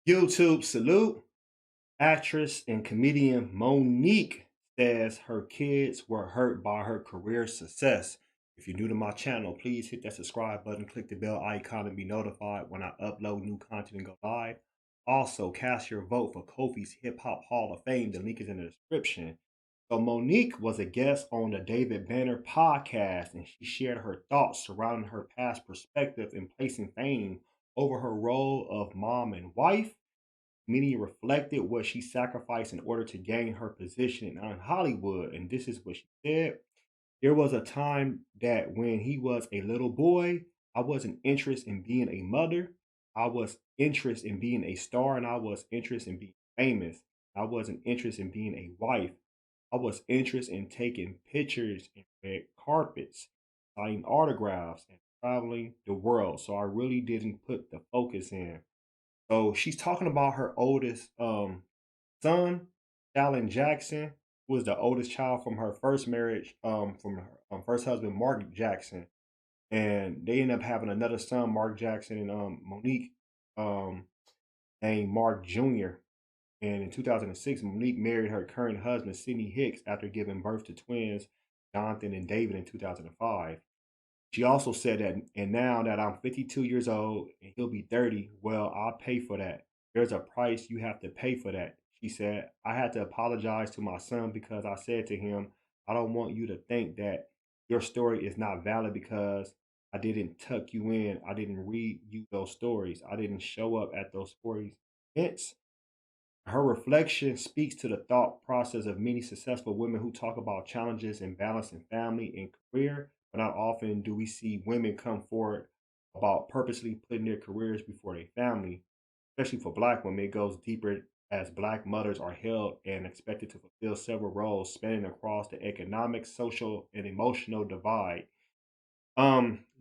YouTube salute. Actress and comedian Monique says her kids were hurt by her career success. If you're new to my channel, please hit that subscribe button, click the bell icon to be notified when I upload new content and go live. Also, cast your vote for Kofi's Hip Hop Hall of Fame. The link is in the description. So Monique was a guest on the David Banner podcast, and she shared her thoughts surrounding her past perspective in placing fame over her role of mom and wife. Meaning reflected what she sacrificed in order to gain her position in Hollywood. And this is what she said. There was a time that when he was a little boy, I wasn't interested in being a mother. I was interested in being a star, and I was interested in being famous. I wasn't interested in being a wife. I was interested in taking pictures in red carpets, signing autographs, and traveling the world. So I really didn't put the focus in. So she's talking about her oldest son, Alan Jackson, who was the oldest child from her first marriage, from her first husband, Mark Jackson. And they ended up having another son, Mark Jackson, and Monique, um, named Mark Jr. And in 2006, Monique married her current husband, Sidney Hicks, after giving birth to twins, Jonathan and David, in 2005. She also said that, and now that I'm 52 years old and he'll be 30, well, I'll pay for that. There's a price you have to pay for that. She said, I had to apologize to my son because I said to him, I don't want you to think that your story is not valid because I didn't tuck you in. I didn't read you those stories. I didn't show up at those stories. Hence, her reflection speaks to the thought process of many successful women who talk about challenges in balancing family and career, but not often do we see women come forward about purposely putting their careers before their family. Especially for Black women, it goes deeper as Black mothers are held and expected to fulfill several roles spanning across the economic, social, and emotional divide.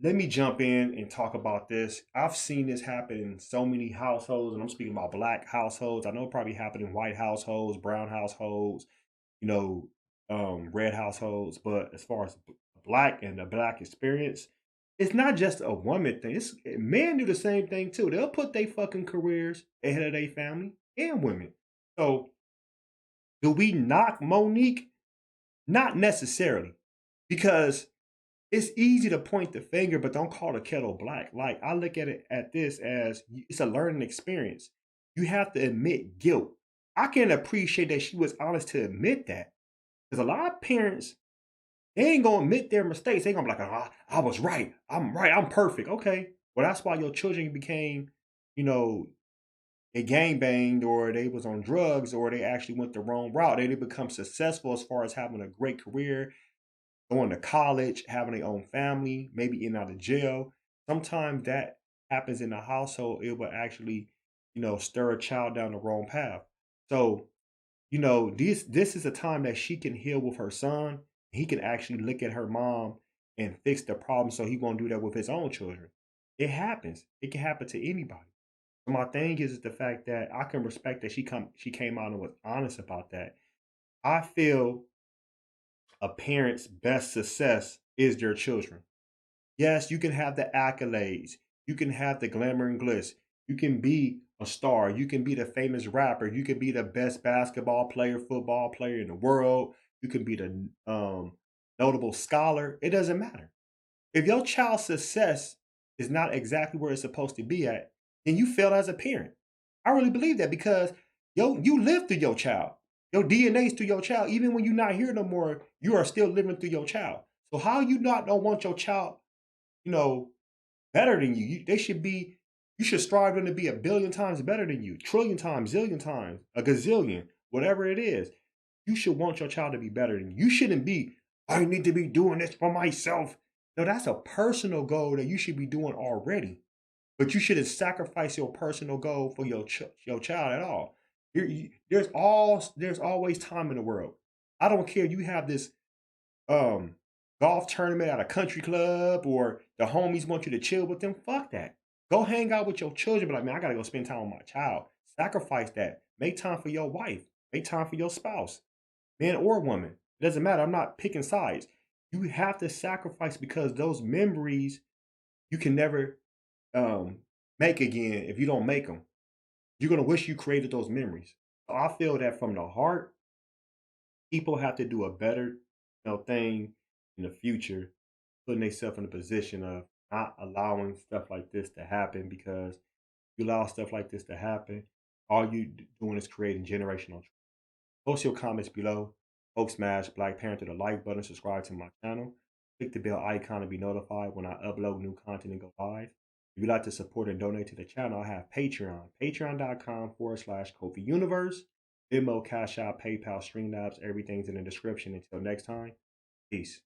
Let me jump in and talk about this. I've seen this happen in so many households, and I'm speaking about Black households. I know it probably happened in white households, brown households, you know, red households. But as far as Black and the Black experience, it's not just a woman thing. It's men do the same thing too. They'll put their fucking careers ahead of their family and women. So do we knock Monique? Not necessarily, because it's easy to point the finger, but don't call the kettle black. Like, I look at this as it's a learning experience. You have to admit guilt. I can appreciate that she was honest to admit that, because a lot of parents, they ain't gonna admit their mistakes. They gonna be like, oh, I was right. I'm right. I'm perfect. Okay. Well, that's why your children became, you know, they gang banged, or they was on drugs, or they actually went the wrong route. They didn't become successful as far as having a great career, going to college, having their own family, maybe in out of jail. Sometimes that happens in the household. It will actually, stir a child down the wrong path. So, this is a time that she can heal with her son. He can actually look at her mom and fix the problem, so he won't do that with his own children. It happens. It can happen to anybody. So my thing is the fact that I can respect that she came out and was honest about that. I feel a parent's best success is their children. Yes, you can have the accolades, you can have the glamour and glitz, you can be a star, you can be the famous rapper, you can be the best basketball player, football player in the world, you can be the notable scholar. It doesn't matter. If your child's success is not exactly where it's supposed to be at, then you failed as a parent. I really believe that, because you live through your child. Your DNA is through your child. Even when you're not here no more, you are still living through your child. So how you not don't want your child, you know, better than you? They should be. You should strive them to be a billion times better than you, trillion times, zillion times, a gazillion, whatever it is. You should want your child to be better than you. You shouldn't be, I need to be doing this for myself. No, that's a personal goal that you should be doing already. But you shouldn't sacrifice your personal goal for your child at all. There's always time in the world. I don't care. You have this um golf tournament at a country club, or the homies want you to chill with them. Fuck that. Go hang out with your children. But like, man, I gotta go spend time with my child. Sacrifice that. Make time for your wife. Make time for your spouse. man or woman. It doesn't matter. I'm not picking sides. You have to sacrifice because those memories you can never make again if you don't make them. You're gonna wish you created those memories. So I feel that from the heart, people have to do a better, thing in the future, putting themselves in a position of not allowing stuff like this to happen because you allow stuff like this to happen, all you doing is creating generational. Post your comments below. Folks, smash Black Panther the like button, subscribe to my channel. Click the bell icon to be notified when I upload new content and go live. If you'd like to support and donate to the channel, I have Patreon. Patreon.com/KofiUniverse. Venmo, CashApp, PayPal, Streamlabs, everything's in the description. Until next time, peace.